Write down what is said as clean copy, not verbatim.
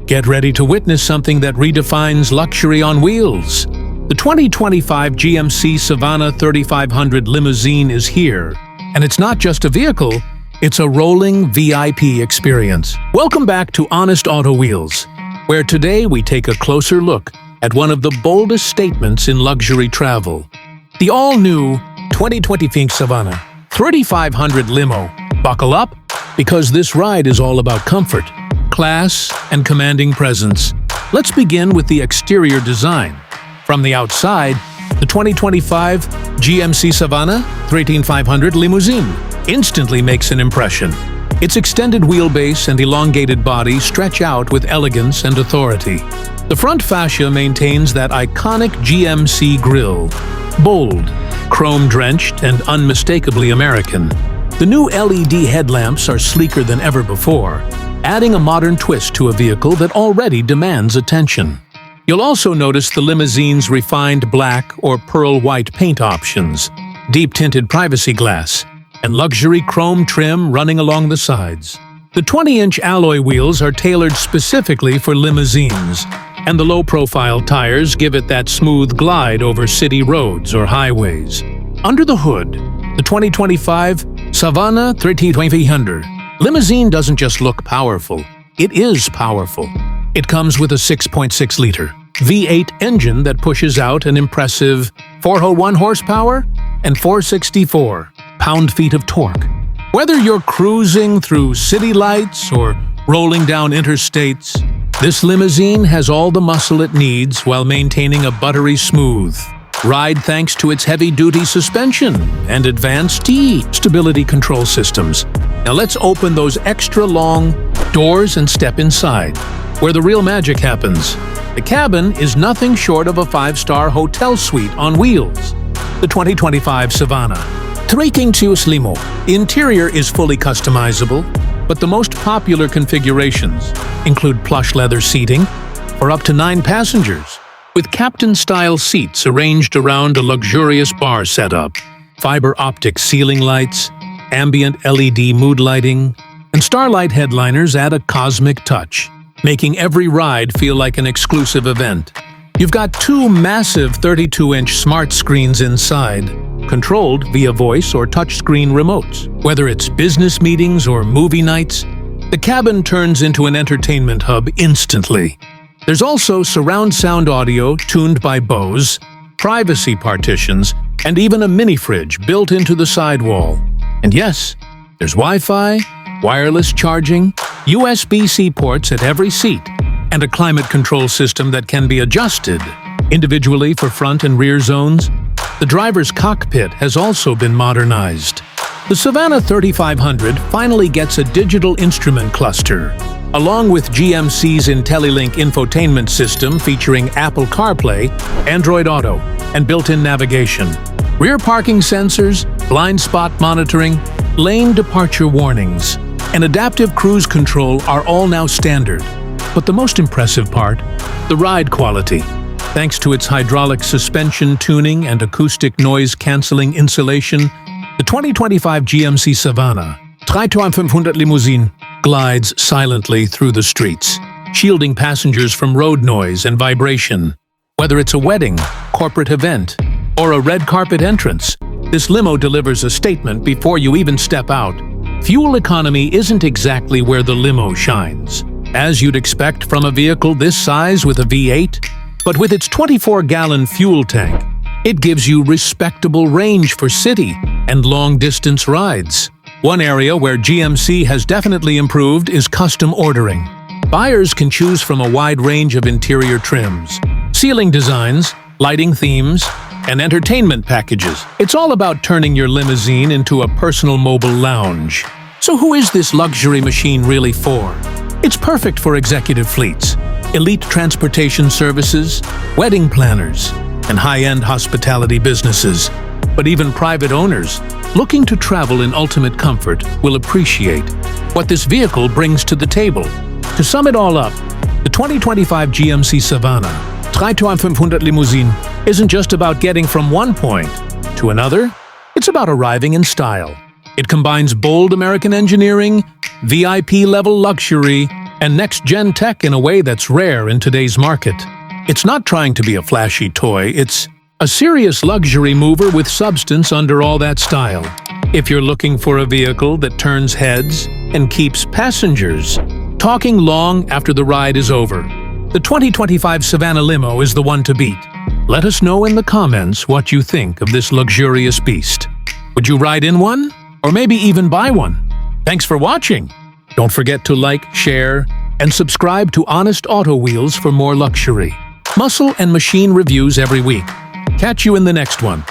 Get ready to witness something that redefines luxury on wheels. The 2025 GMC Savana 3500 Limousine is here, and it's not just a vehicle, it's a rolling VIP experience. Welcome back to Honest Auto Wheels, where today we take a closer look at one of the boldest statements in luxury travel. The all-new 2025 Savana 3500 Limo. Buckle up, because this ride is all about comfort, class, and commanding presence. Let's begin with the exterior design. From the outside, the 2025 GMC Savana 3500 Limousine instantly makes an impression. Its extended wheelbase and elongated body stretch out with elegance and authority. The front fascia maintains that iconic GMC grille, bold, chrome-drenched, and unmistakably American. The new LED headlamps are sleeker than ever before, adding a modern twist to a vehicle that already demands attention. You'll also notice the limousine's refined black or pearl white paint options, deep-tinted privacy glass, and luxury chrome trim running along the sides. The 20-inch alloy wheels are tailored specifically for limousines, and the low-profile tires give it that smooth glide over city roads or highways. Under the hood, the 2025 Savana 3500 Limousine doesn't just look powerful, it is powerful. It comes with a 6.6-liter V8 engine that pushes out an impressive 401 horsepower and 464 pound-feet of torque. Whether you're cruising through city lights or rolling down interstates, this limousine has all the muscle it needs while maintaining a buttery smooth ride thanks to its heavy-duty suspension and advanced stability control systems. Now let's open those extra long doors and step inside, where the real magic happens. The cabin is nothing short of a 5-star hotel suite on wheels. The 2025 Savana 3500 Limo interior is fully customizable, but the most popular configurations include plush leather seating for up to 9 passengers, with captain-style seats arranged around a luxurious bar setup, fiber optic ceiling lights, ambient LED mood lighting, and starlight headliners add a cosmic touch, making every ride feel like an exclusive event. You've got 2 massive 32-inch smart screens inside, controlled via voice or touchscreen remotes. Whether it's business meetings or movie nights, the cabin turns into an entertainment hub instantly. There's also surround sound audio tuned by Bose, privacy partitions, and even a mini-fridge built into the sidewall. And yes, there's Wi-Fi, wireless charging, USB-C ports at every seat, and a climate control system that can be adjusted individually for front and rear zones. The driver's cockpit has also been modernized. The Savana 3500 finally gets a digital instrument cluster, along with GMC's IntelliLink infotainment system featuring Apple CarPlay, Android Auto, and built-in navigation. Rear parking sensors, blind spot monitoring, lane departure warnings, and adaptive cruise control are all now standard. But the most impressive part, the ride quality. Thanks to its hydraulic suspension tuning and acoustic noise-canceling insulation, the 2025 GMC Savana 3500 Limousine glides silently through the streets, shielding passengers from road noise and vibration. Whether it's a wedding, corporate event, or a red carpet entrance, this limo delivers a statement before you even step out. Fuel economy isn't exactly where the limo shines, as you'd expect from a vehicle this size with a V8, but with its 24-gallon fuel tank, it gives you respectable range for city and long-distance rides. One area where GMC has definitely improved is custom ordering. Buyers can choose from a wide range of interior trims, ceiling designs, lighting themes, and entertainment packages. It's all about turning your limousine into a personal mobile lounge. So who is this luxury machine really for? It's perfect for executive fleets, elite transportation services, wedding planners, and high-end hospitality businesses. But even private owners looking to travel in ultimate comfort will appreciate what this vehicle brings to the table. To sum it all up, the 2025 GMC Savana 3500 Limousine isn't just about getting from one point to another, it's about arriving in style. It combines bold American engineering, VIP-level luxury, and next-gen tech in a way that's rare in today's market. It's not trying to be a flashy toy, it's a serious luxury mover with substance under all that style. If you're looking for a vehicle that turns heads and keeps passengers talking long after the ride is over, the 2025 Savana Limo is the one to beat. Let us know in the comments what you think of this luxurious beast. Would you ride in one? Or maybe even buy one? Thanks for watching! Don't forget to like, share, and subscribe to Honest Auto Wheels for more luxury, muscle, and machine reviews every week. Catch you in the next one.